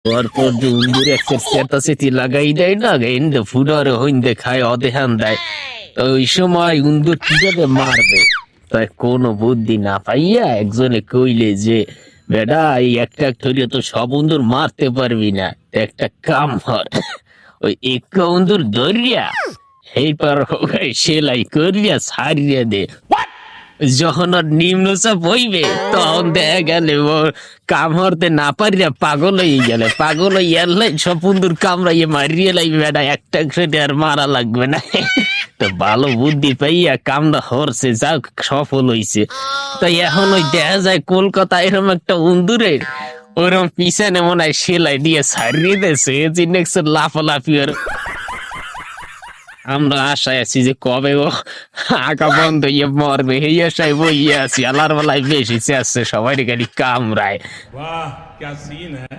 পরপর যে উন্দুর একটা চেতাচেতি লাগাই দেয় না, এন্ডে ফুডারে হইন্দে খায় অদেহান দেয়। তো ওই সময় উন্দুর কিভাবে মারবে, তাই কোনো বুদ্ধি না পাইয়া একজনে কইলে যে বেটা এই একটা ধরিয়া তো সব উন্দুর মারতে পারবি না, তো একটা কাম কর, ওই এক উন্দুর ধরিয়া এইবার সেলাই করিয়া ছাড়িয়ে দে। যখন ওর নিম্নচাপ হইবে তখন দেখা গেলে ও কাম হরতে না পারিয়া পাগল হয়ে গেলে, পাগল হয়ে এলে সব বন্ধুর কামড়াইয়ে মারিয়ে লাগবে, বেটা একটা একসাথে আর মারা লাগবে না। তো ভালো বুদ্ধি পাইয়া কামটা হরছে, যাও সফল হইছে। তাই এখন ওই দেখা যায় কলকাতা এরকম একটা উন্দুরের ওরকম পিছনে মনে হয় সেলাই দিয়ে ছাড়িয়ে দিয়েছে, জিনিস লাফালাফি আর আমরা আশায় আছি যে কবে ও আঁকা বন্ধ হইয়া মরবে, এই আশায় বইয়া আছি। আল্লাহর বেলায় বেশি আছে সবাই গাড়ি কামড়ায়। वाह क्या सीन है।